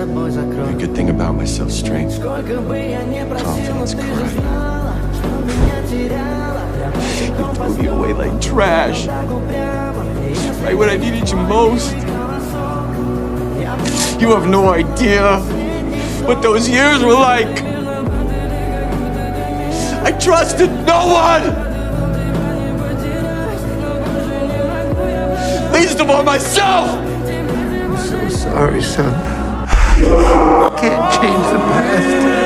The good thing about my self-strength, confidence, courage. You threw me away like trash. Right when I needed you most. You have no idea what those years were like. I trusted no one. Least of all myself! I'm so sorry, son. I can't change the past.